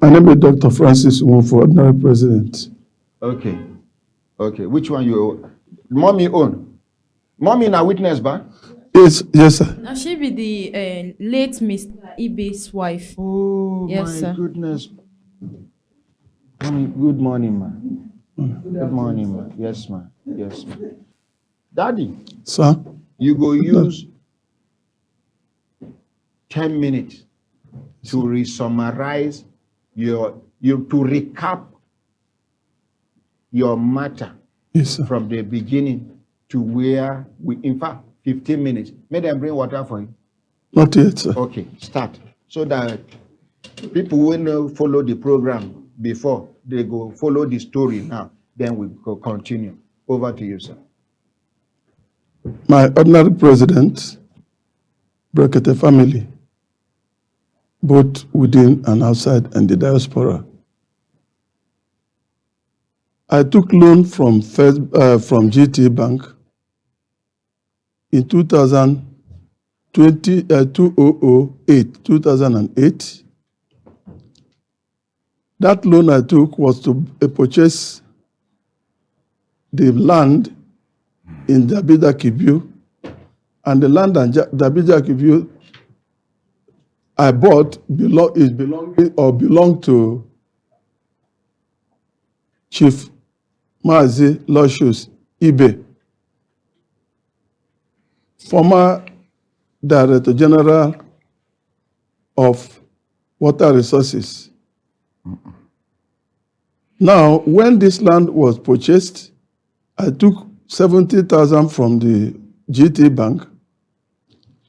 My name is Dr. Francis Nwofo, Ordinary President. Okay. Okay. Which one you mommy own? Mommy na witness ba? Yes, sir. Now she be the late Mr. Ibe's wife. Oh Yes, my sir. goodness. Mommy, good morning, ma. Good morning, ma. Yes, ma. Yes, ma. Daddy, Sir, you go use 10 minutes to re-summarize to recap your matter yes, sir. from the beginning to where we, in fact, 15 minutes. May them bring water for you. Not yet, sir. Okay, start. So that people will follow the program before, they go follow the story now. Then we go continue. Over to you, sir. My Ordinary President, Brekete family, both within and outside and the diaspora. I took loan from GT Bank in 2008. That loan I took was to purchase the land in Dabida Kibiu, and the land in Dabida Kibiu I bought belonged to Chief Mazi Loshus Ibe, former Director General of Water Resources. Now, when this land was purchased, I took 70,000 from the GT Bank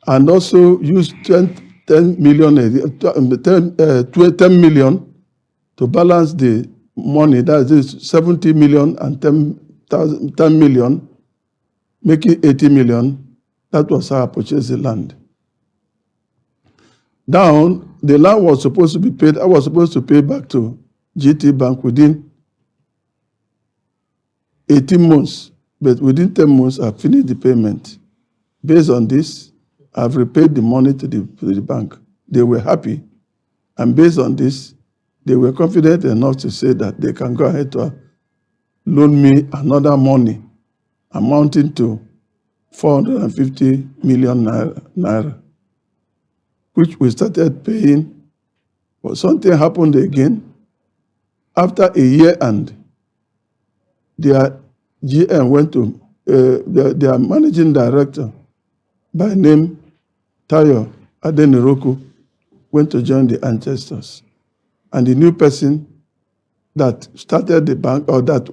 and also used 10 million to balance the money. That is 70 million and 10 million, making 80 million. That was how I purchased the land. Now, the land was supposed to be paid. I was supposed to pay back to GT Bank within 18 months, but within 10 months, I finished the payment. Based on this, I've repaid the money to the bank. They were happy, and based on this, they were confident enough to say that they can go ahead to loan me another money amounting to 450 million naira, which we started paying. But something happened again. After a year and their GM went to, their managing director by name Tayo Adeniroku went to join the ancestors. And the new person that started the bank, or that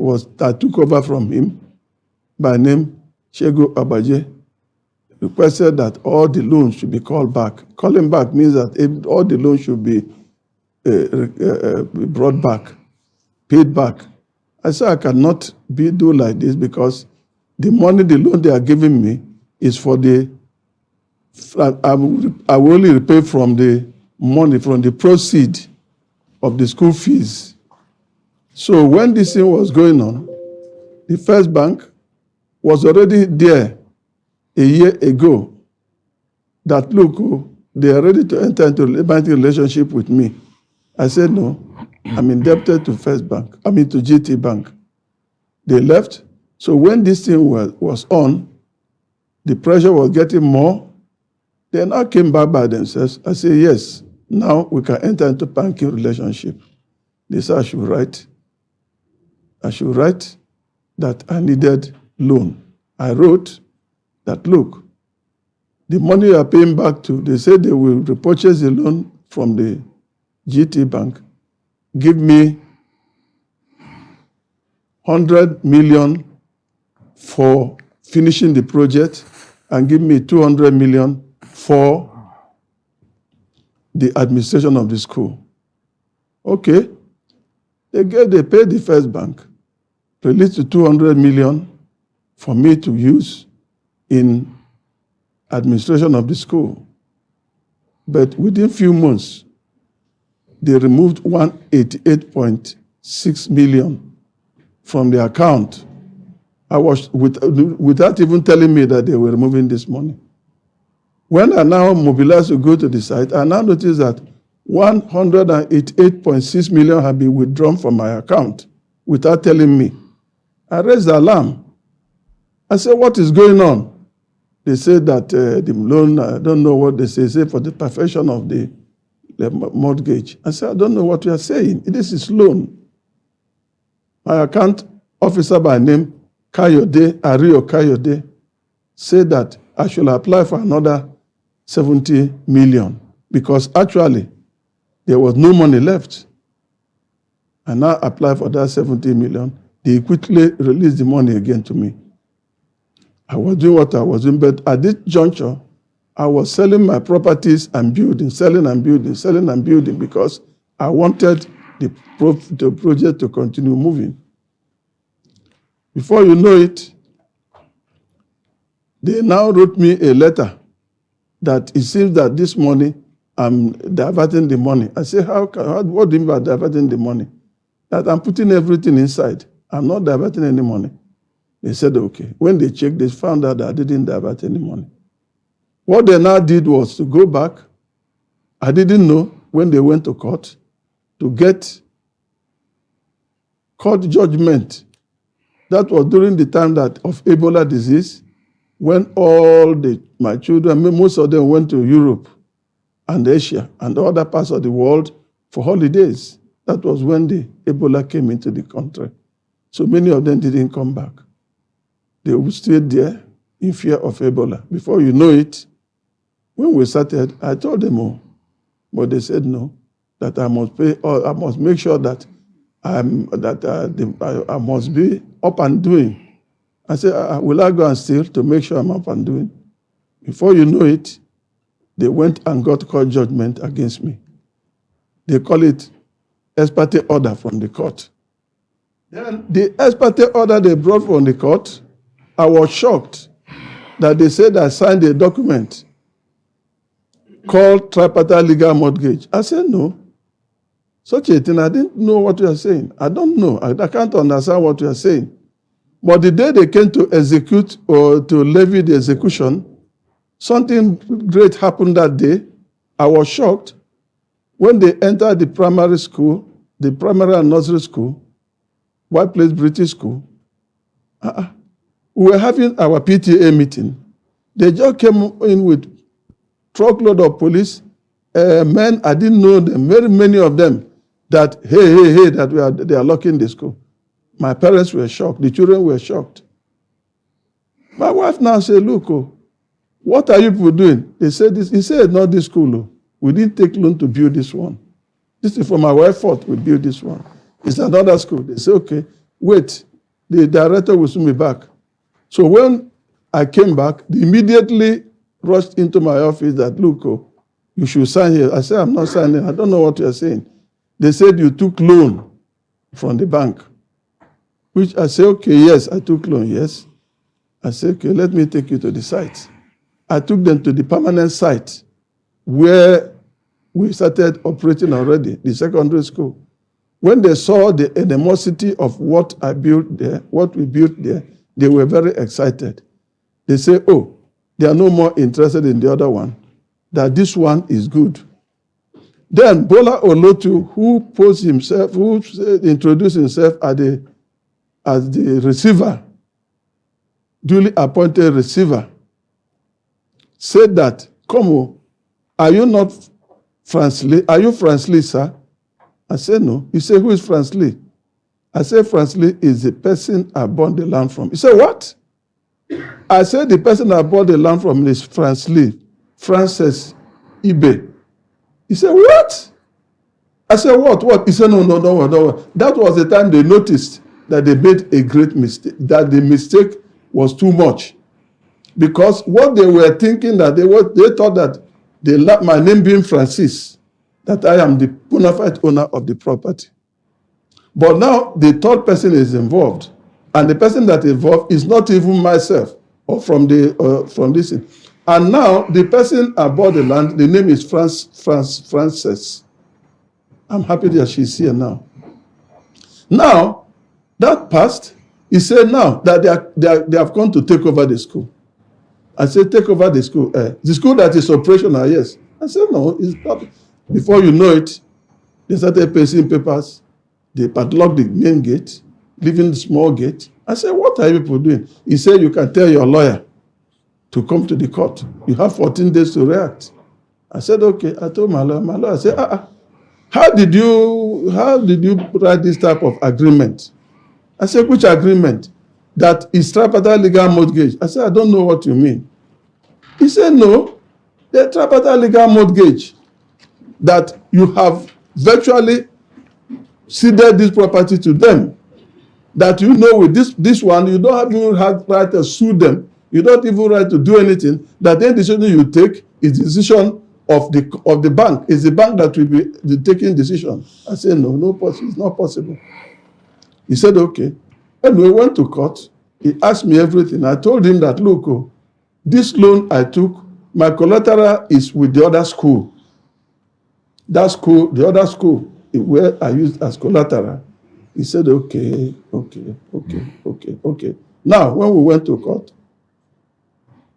took over from him, by name Shego Abaje, requested that all the loans should be called back. Calling back means that all the loans should be brought back, paid back. I said I cannot do like this because the money, the loan they are giving me is for I will only repay from the money, from the proceed of the school fees. So when this thing was going on, the First Bank was already there a year ago that, look, they are ready to enter into a banking relationship with me. I said, no, I'm indebted to to GT Bank. They left. So when this thing was on, the pressure was getting more. They now came back by themselves. I said, yes, now we can enter into banking relationship. They said I should write that I needed loan. I wrote that, look, the money you are paying back to, they said they will repurchase the loan from the GT Bank, give me 100 million for finishing the project and give me 200 million for the administration of the school. Okay. They paid the First Bank, released the 200 million for me to use in administration of the school. But within few months, they removed 188.6 million from the account. I was without even telling me that they were removing this money. When I now mobilized to go to the site, I now noticed that 188.6 million had been withdrawn from my account without telling me. I raised the alarm. I said, what is going on? They said that the loan, I don't know what they say for the perfection of the mortgage. I said, I don't know what you are saying. This is loan. My account officer by name, Ario Kayode, said that I should apply for another 70 million because actually there was no money left. I now apply for that 70 million. They quickly released the money again to me. I was doing what I was doing, but at this juncture, I was selling my properties and building, selling and building because I wanted the project to continue moving. Before you know it, they now wrote me a letter that it seems that this money, I'm diverting the money. I say, what do you mean by diverting the money? That I'm putting everything inside. I'm not diverting any money. They said, okay. When they checked, they found out that I didn't divert any money. What they now did was to go back. I didn't know when they went to court to get court judgment. That was during the time of Ebola disease, when my children, most of them went to Europe and Asia and other parts of the world for holidays. That was when the Ebola came into the country. So many of them didn't come back. They stayed there in fear of Ebola. Before you know it, when we started, I told them all, but they said no, that I must pay, or I must make sure that I must be up and doing. I said, will I go and steal to make sure I'm up and doing? Before you know it, they went and got court judgment against me. They call it ex parte order from the court. Then the ex parte order they brought from the court, I was shocked that they said I signed a document called tripartite legal mortgage. I said, no. Such a thing, I didn't know what you are saying. I don't know. I can't understand what you are saying. But the day they came to execute or to levy the execution, something great happened that day. I was shocked. When they entered the primary school, the primary and nursery school, White Place British School, we were having our PTA meeting. They just came in with truckload of police, men, I didn't know them, very many of them, that, hey, that they are locking the school. My parents were shocked. The children were shocked. My wife now said, look, what are you people doing? They said this. He said, not this school. We didn't take loan to build this one. This is for my wife's fault we built this one. It's another school. They said, okay, wait. The director will soon be back. So when I came back, they immediately rushed into my office that, look, you should sign here. I said, I'm not signing. I don't know what you're saying. They said you took loan from the bank. Which I said, okay, yes, I took loan, yes. I said, okay, let me take you to the site. I took them to the permanent site where we started operating already, the secondary school. When they saw the animosity of what I built there, what we built there, they were very excited. They say, oh, they are no more interested in the other one, that this one is good. Then Bola Olotu, who introduced himself as the receiver, duly appointed receiver, said that, come, are you not Franz Lee? Are you Franz Lee, sir? I said, no. He said, who is Franz Lee? I said, Franz Lee is the person I bought the land from. He said, what? I said, the person I bought the land from is Franz Lee, Francis Ibe. He said, what? I said, what? He said, no. That was the time they noticed that they made a great mistake, that the mistake was too much. Because what they were thinking, that they thought that my name being Francis, that I am the bona fide owner of the property. But now the third person is involved. And the person that is involved is not even myself or from this. And now the person I bought the land, the name is Frances. I'm happy that she's here now. Now, that passed, he said now that they have come to take over the school. I said, take over the school. The school that is operational, yes. I said, no, it's not. Before you know it, they started pasting papers. They padlocked the main gate, leaving the small gate. I said, what are you people doing? He said, you can tell your lawyer to come to the court. You have 14 days to react. I said, okay. I told my lawyer said, how did you write this type of agreement? I said, which agreement? That is tripartite legal mortgage. I said, I don't know what you mean. He said, no, the tripartite legal mortgage that you have virtually ceded this property to them. That you know with this one, you don't even have right to sue them. You don't even right to do anything. That any decision you take is the decision of the bank. It's the bank that will be the taking decision. I said, no, it's not possible. He said, okay. And we went to court. He asked me everything. I told him that, look, this loan I took, my collateral is with the other school. That school, the other school, where I used as collateral. He said, okay. Now, when we went to court,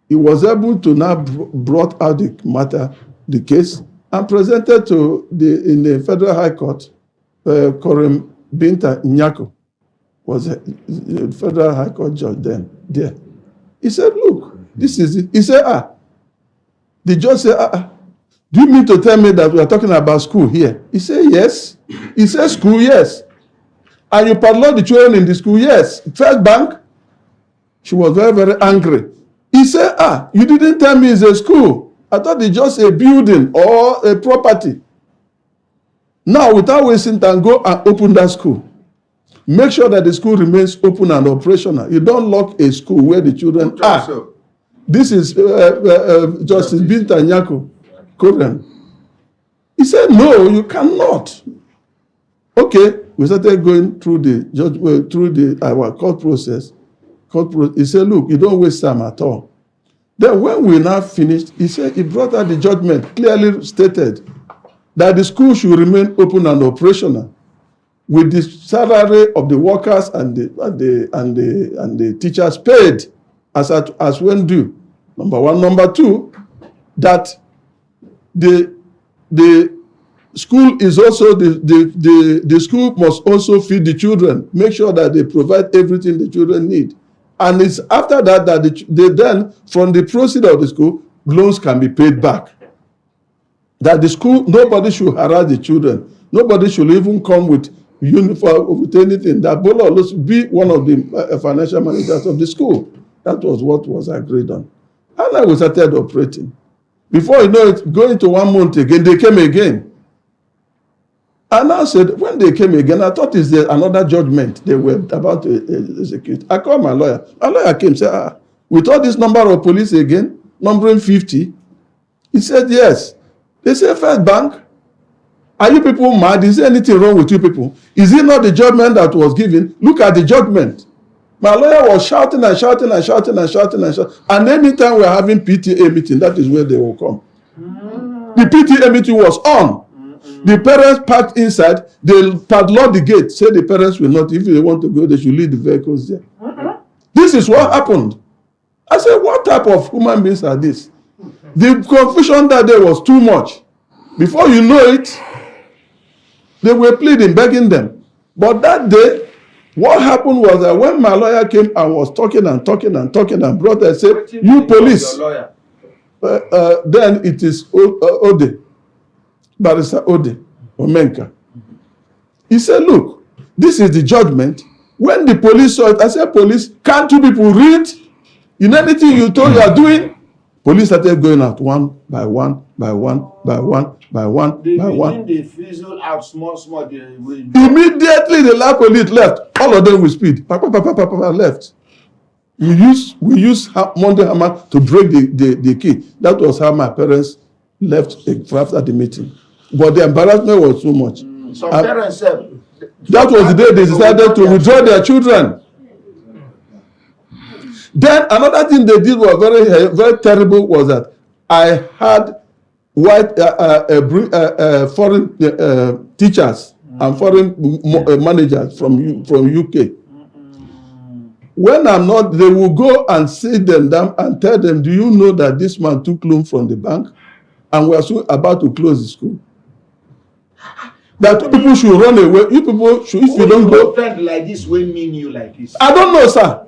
he was able to now brought out the matter, the case, and presented in the Federal High Court. Korem Binta Nyako was a Federal High Court judge then. There, he said, "Look, this is it." He said, The judge said, Do you mean to tell me that we are talking about school here?" He said, "Yes." He said, "School, yes." "And you padlock the children in the school?" "Yes." "First bank?" She was very, very angry. He said, "You didn't tell me it's a school. I thought it's just a building or a property. Now, without wasting time, go and open that school. Make sure that the school remains open and operational. You don't lock a school where the children are." So. This is Justice Binta Nyako Korean. He said, "No, you cannot." Okay, we started going through the judgment, our court process. He said, "Look, you don't waste time at all." Then when we now finished, he said he brought out the judgment, clearly stated that the school should remain open and operational with the salary of the workers and the teachers paid as when due. Number one. Number two, that the school is also the school must also feed the children, make sure that they provide everything the children need. And it's after that they then, from the proceeds of the school, loans can be paid back. That the school, nobody should harass the children. Nobody should even come with uniform, with anything. That Bola should be one of the financial managers of the school. That was what was agreed on. And then we started operating. Before you know it, going to 1 month again, they came again. And I said, when they came again, I thought it's another judgment they were about to execute. I called my lawyer. My lawyer came and said, with all this number of police again, numbering 50, he said, yes. They said, "First bank, are you people mad? Is there anything wrong with you people? Is it not the judgment that was given? Look at the judgment." My lawyer was shouting and shouting and shouting and shouting and shouting. And anytime we are having PTA meeting, that is where they will come. The PTA meeting was on. The parents parked inside. They padlocked the gate. Say the parents will not. If they want to go, they should leave the vehicles there. This is what happened. I said, what type of human beings are these? The confusion that day was too much. Before you know it, they were pleading, begging them. But that day, what happened was that when my lawyer came and was talking and brought and said, "You police," then it is Ode, Barrister Ode Omenka. He said, "Look, this is the judgment." When the police saw it, I said, "Police, can't you people read? In anything you told you are doing?" Police started going out one by one. They fizzle out small. Immediately the last police left. All of them with speed. Left. We use Monday hammer to break the key. That was how my parents left after the meeting. But the embarrassment was too much. Some parents said that was the day they decided to withdraw their children. Then another thing they did was very, very terrible was that I had foreign teachers and foreign managers from UK. When I'm not, they will go and sit them down and tell them, "Do you know that this man took loan from the bank and we are soon about to close the school?" That two people should run away. You people should, if you don't go. Friend like this will mean you like this. I don't know, sir.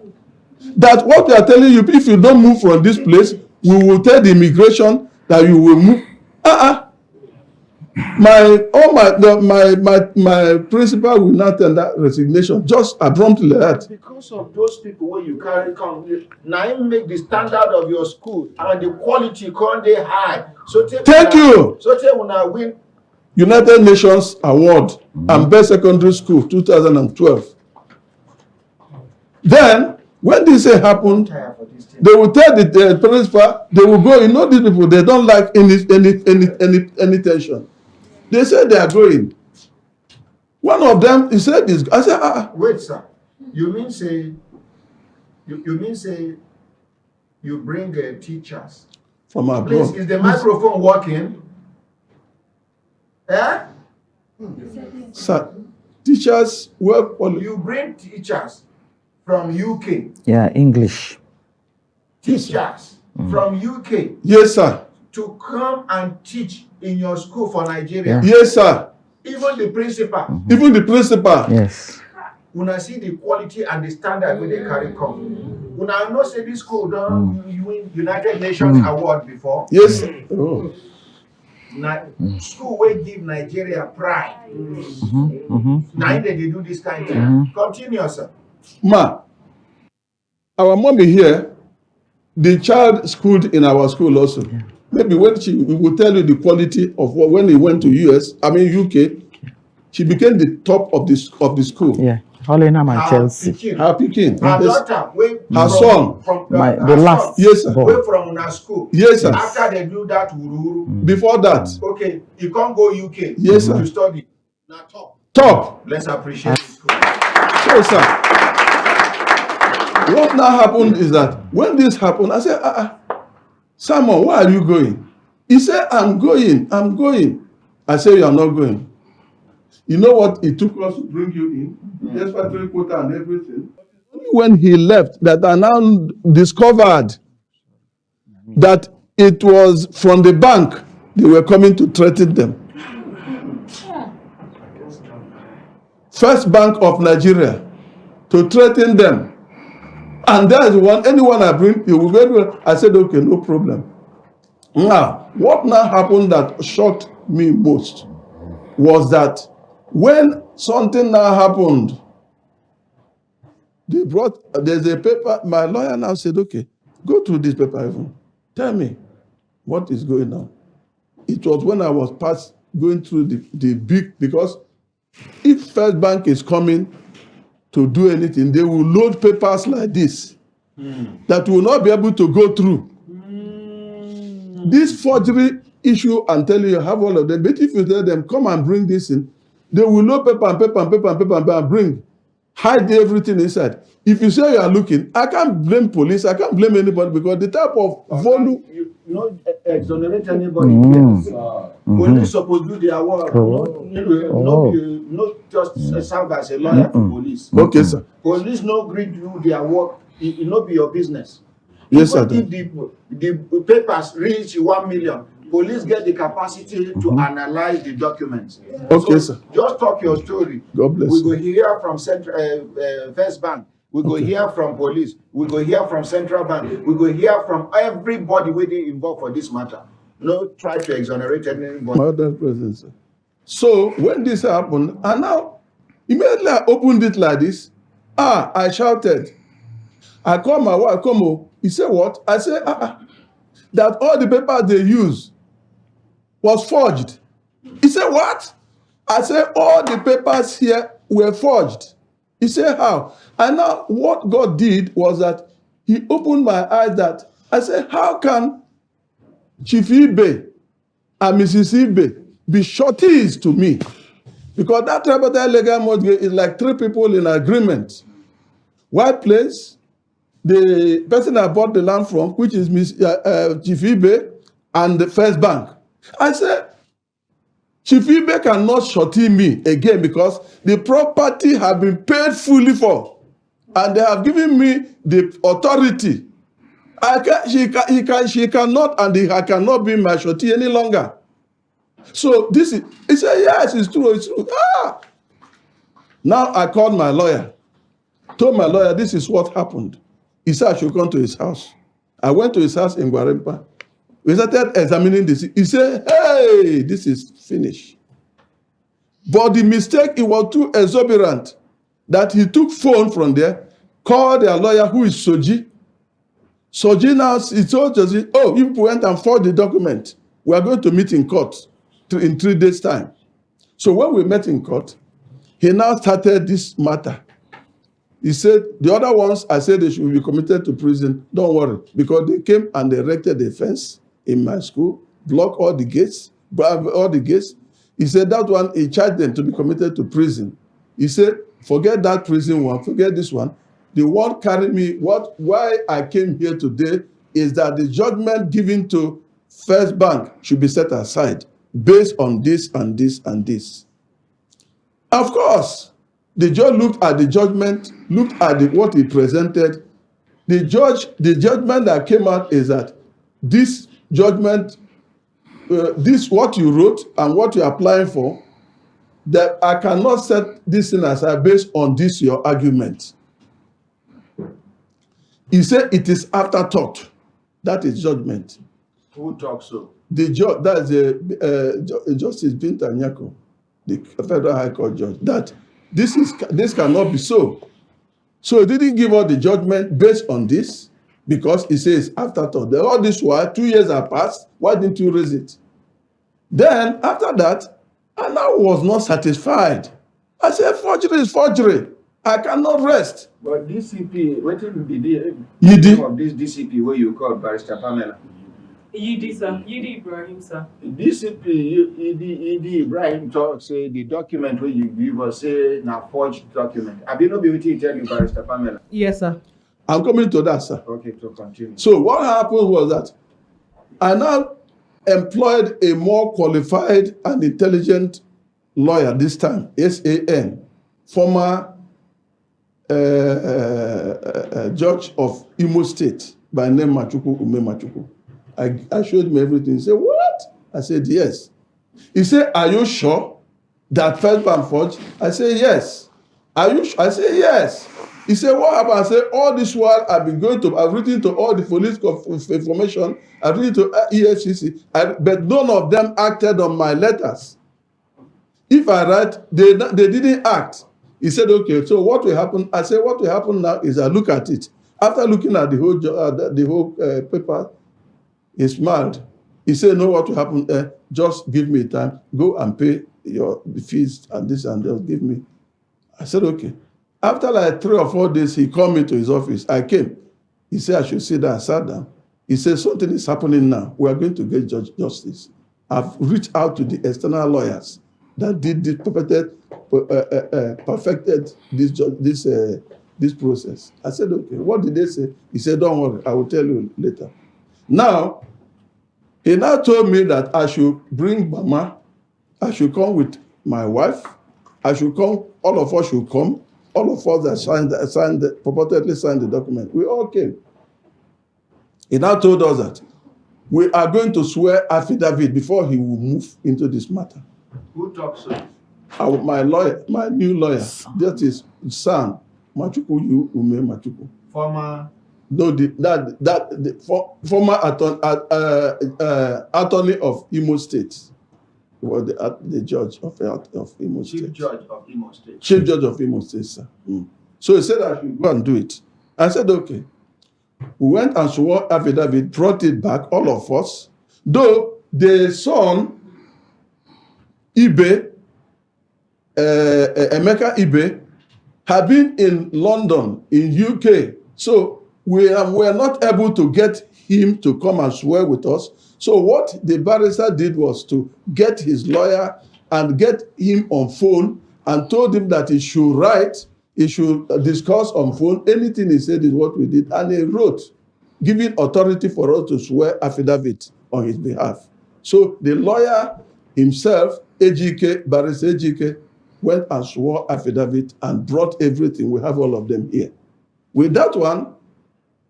That what we are telling you, if you don't move from this place, we will tell the immigration that you will move. My principal will not tender resignation just abruptly like that. Because of those people when you carry come, now you make the standard of your school and the quality can't they high. So thank you. So take when I win United Nations Award and Best Secondary School 2012. Then when this happened, they will tell the principal, they will go. You know these people, they don't like any tension. They said they are going. One of them, he said this. I said, Wait, sir. You mean say you bring teachers from abroad. Please, is the microphone working? Eh? Sir, teachers work on. You bring teachers from UK. Yeah, English. Teachers from UK. Yes, sir. To come and teach in your school for Nigeria. Yeah. Yes, sir. Even the principal. Even the principal. Yes. When I see the quality and the standard when they carry come. When I know say this school don't win United Nations Award before. Yes, sir. Oh. School will give Nigeria pride. Now they do this kind of thing. Continue, sir. Ma, our mommy here, the child schooled in our school also. Yeah. Maybe when we will tell you the quality of what, when he went to UK, she became the top of the school. Yeah, Helena and Chelsea. Her Pekin. Her daughter, her son. The last. Yes, sir. Away from our school. Yes, sir. After they do that, before that. Okay, you can't go UK. Yes, sir. To study. Now top. Top. Let's appreciate the school. So, sir. What now happened is that when this happened, I said, Simon, where are you going? He said, I'm going. I said, you are not going. You know what it took us to bring you in? The expatriate quota and everything. Only when he left that I now discovered that it was from the bank they were coming to threaten them. First Bank of Nigeria to threaten them. And that is one, anyone I bring, you will go to. I said, okay, no problem. Now, what now happened that shocked me most was that when something now happened, there's a paper, my lawyer now said, okay, go through this paper even. Tell me what is going on. It was when I was going through the big, because if First Bank is coming to do anything, they will load papers like this that will not be able to go through. This forgery issue, I'm telling you, I have all of them. But if you tell them, come and bring this in, they will load paper and bring, hide everything inside. If you say you are looking, I can't blame police, I can't blame anybody because the type of volume. You not exonerate anybody. Police supposed to do their work. Not just serve as a lawyer to police. Okay, sir. Police no agree to do their work. It not be your business. Yes, sir. If the papers reach 1 million, police get the capacity to analyze the documents. Okay, so sir. Just talk your story. God bless we you. go hear from First Bank. We go hear from police. We go hear from Central Bank. We go hear from everybody where they involved for this matter. No try to exonerate anybody. Madam President, sir. So when this happened, and now immediately I opened it like this. I shouted. I called my wife, come on. He said, what? I said, that all the papers they used was forged. He said, what? I said, all the papers here were forged. He said, how? And now what God did was that he opened my eyes that I said, how can Chief Ibe and Mrs. Ibe be shorties to me? Because that tripartite legal mortgage is like 3 people in agreement. White Place, the person I bought the land from, which is Chief Ibe, and the First Bank. I said, Chief Ibe cannot shorty me again because the property have been paid fully for, and they have given me the authority. She cannot, and I cannot be my shorty any longer. So this is, he said, yes, it's true, it's true. Ah! Now I called my lawyer, told my lawyer, this is what happened. He said I should come to his house. I went to his house in Guarimpa. We started examining this. He said, hey, this is finished. But the mistake, it was too exorbitant that he took phone from there, called their lawyer, who is Soji. Soji now, he told us, oh, you went and forged the document. We are going to meet in court in 3 days' time. So when we met in court, he now started this matter. He said, the other ones, I said they should be committed to prison. Don't worry, because they came and they erected a fence in my school, blocked all the gates, He said that one, he charged them to be committed to prison. He said, forget that prison one, forget this one. The one carrying me, why I came here today is that the judgment given to First Bank should be set aside based on this and this and this. Of course, the judge looked at the judgment, looked at what he presented. The judgment that came out is that this judgment, this what you wrote and what you're applying for, that I cannot set this thing aside based on this your argument. He said it is afterthought. That is judgment. Who talks so? The judge, that is Justice Binta Nyako, the Federal High Court judge, that this cannot be so. So he didn't give us the judgment based on this because he says afterthought. All this while, 2 years have passed, why didn't you raise it? Then after that, I now was not satisfied. I said, forgery is forgery. I cannot rest. But DCP, what did the name of this DCP where you call Barrister Pamela? Yidi, sir. Yidi Ibrahim, sir. DCP, Yidi Ibrahim talk say the document where you give us say na forged document. Have you not been able to tell you, Barrister Pamela? Yes, sir. I'm coming to that, sir. Okay, so continue. So what happened was that I now employed a more qualified and intelligent lawyer this time, SAN, former judge of Imo State by name Machuku Ume Machuku. I showed him everything. He said, what? I said, yes. He said, are you sure that First Bank forged? I said, yes. Are you sure? I said, yes. He said, what happened? I said, all this while I've written to all the police information, I've written to EFCC, but none of them acted on my letters. If I write, they didn't act. He said, okay, so what will happen? I said, what will happen now is I look at it. After looking at the whole paper, he smiled. He said, know what will happen? Just give me time. Go and pay your fees and this and that. Give me. I said, okay. After like 3 or 4 days, he called me to his office. I came. He said, I should sit down. I sat down. He said, something is happening now. We are going to get justice. I've reached out to the external lawyers that did this, perfected this process. I said, okay, what did they say? He said, don't worry, I will tell you later. Now, he now told me that I should bring Mama, I should come with my wife, I should come, all of us should come, all of us that purportedly signed the document. We all came. He now told us that we are going to swear affidavit before he will move into this matter. Who talks so? My lawyer, my new lawyer, that is San Machuku Ume Machuku. Former. No, former attorney of Imo State. He was the judge of Imo State. Chief judge of Imo State. Chief judge of Imo State, sir. So he said I should go and do it. I said, okay. We went and swore affidavit, brought it back, all of us. Though the son, Ibe, Emeka Ibe, had been in London, in UK. So we were not able to get him to come and swear with us. So what the barrister did was to get his lawyer and get him on phone and told him that he should write, he should discuss on phone. Anything he said is what we did. And he wrote, giving authority for us to swear affidavit on his behalf. So the lawyer himself, AGK, Barrister AGK, went and swore affidavit and brought everything. We have all of them here. With that one,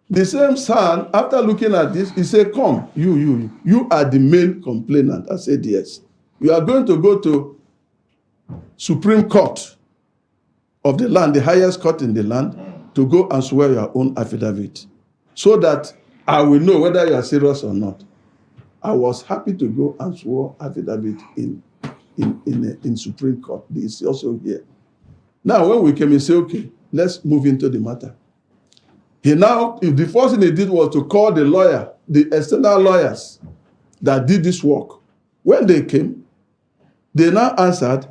the same son, after looking at this, he said, come, you are the main complainant. I said, yes. You are going to go to Supreme Court of the land, the highest court in the land, to go and swear your own affidavit, so that I will know whether you are serious or not. I was happy to go and swear affidavit in Supreme Court. It's also here. Now, when we came, he said, okay, let's move into the matter. The first thing he did was to call the lawyer, the external lawyers that did this work. When they came, they now answered.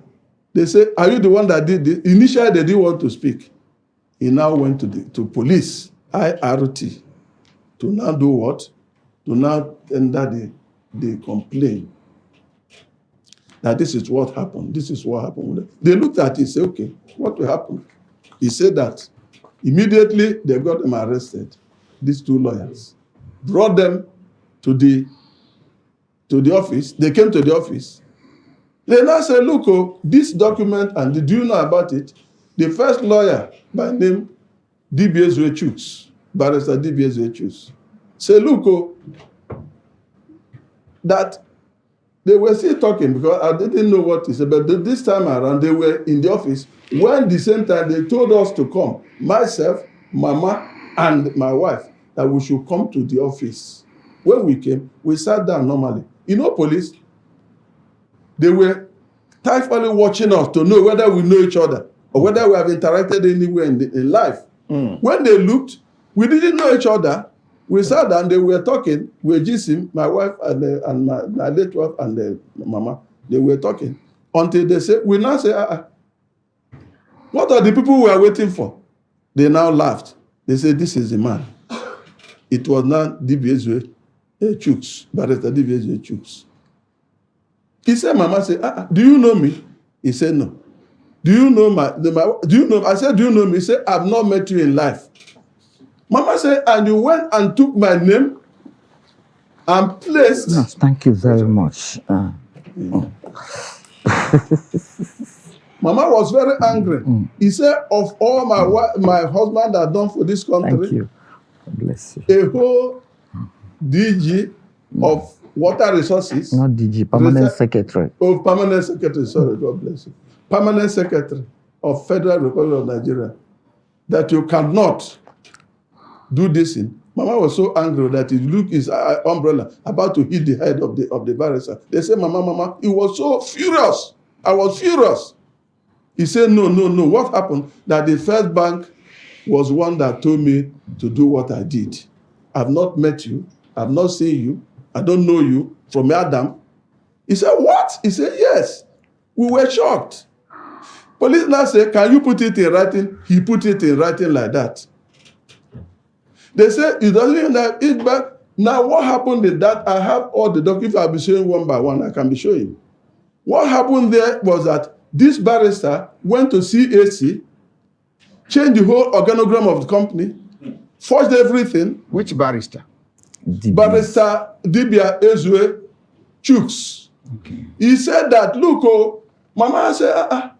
They said, are you the one that did this? Initially, they didn't want to speak. He now went to police, IRT, to now do what? To now enter the complaint that this is what happened. This is what happened. They looked at it and said, okay, what will happen? He said that immediately they got them arrested, these two lawyers, brought them to the office. They came to the office. They now said, look, oh, this document, and do you know about it? The first lawyer by name DBS Rechus, Barrister DBS Rechus, said, look, oh, that they were still talking because I didn't know what he said, but this time around they were in the office when the same time they told us to come, myself, Mama, and my wife, that we should come to the office. When we came, we sat down normally. You know, police, they were tightly watching us to know whether we know each other or whether we have interacted anywhere in life. When they looked, we didn't know each other. We sat down, they were talking. We were gising, my wife and my late wife and Mama. They were talking until they said, we now say, what are the people we are waiting for? They now laughed. They said, this is the man. It was not DBS Chooks, Barrister DBS Chooks. He said, Mama said, do you know me? He said, no. Do you know do you know? I said, do you know me? He said, I've not met you in life. Mama said, and you went and took my name and placed. No, thank you very much. Mama was very angry. He said, of all my husband had done for this country, Thank you. God bless you. a whole DG of water resources. Not DG, permanent secretary. Oh, permanent secretary, sorry, God bless you. Permanent secretary of Federal Republic of Nigeria, that you cannot do this in. Mama was so angry that he looked his umbrella about to hit the head of the barrister. They said, Mama, he was so furious. I was furious. He said, no. What happened? That the First Bank was one that told me to do what I did. I've not met you. I've not seen you. I don't know you from Adam. He said, what? He said, yes. We were shocked. Police now said, can you put it in writing? He put it in writing like that. They said, it doesn't even have it back. Now, what happened is that I have all the documents. I'll be showing one by one. I can be showing. What happened there was that this barrister went to CAC, changed the whole organogram of the company, forged everything. Which barrister? Barrister Dibia Ezue Chooks. Okay. He said that, look, oh, Mama said,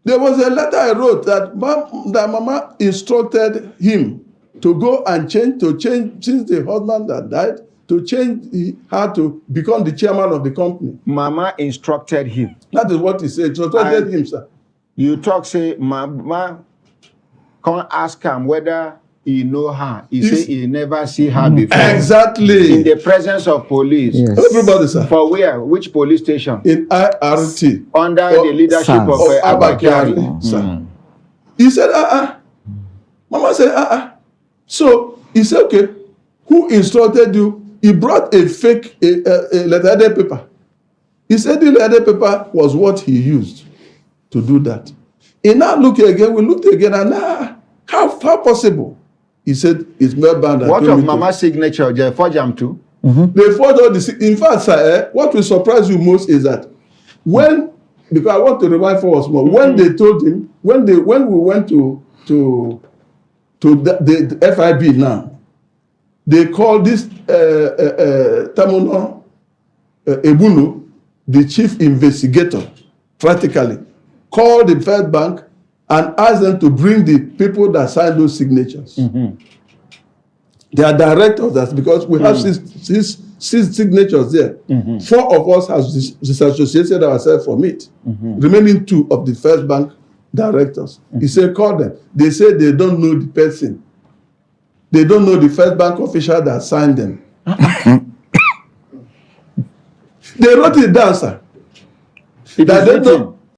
there was a letter I wrote that Mama instructed him to go and change, since the husband that died, to change her to become the chairman of the company. Mama instructed him. That is what he said. Instructed him, sir. You talk, say, Mama can't ask him whether he know her. He say he never see her before. Exactly. In the presence of police. Yes. Everybody, sir. For where? Which police station? In IRT. Under the leadership of Abakari. Sir. He said, Mama said, So he said, okay, who instructed you? He brought a fake letterhead paper. He said the letterhead paper was what he used to do that. He now looked again, we looked again, and how possible? He said it's mail bound. What of Mama's signature? They forged them too? They forged all the. In fact, sir, what will surprise you most is that because I want to rewind for us more, when they told him, when we went to the FIB now, they called this Tamuno Ebuno, the chief investigator, practically, called the First Bank and asked them to bring the people that signed those signatures. They are directors, that's because we have signatures there. 4 of us have disassociated ourselves from it. Remaining 2 of the First Bank directors. He said, call them. They say they don't know the person. They don't know the First Bank official that signed them. They wrote it down, sir. It is written.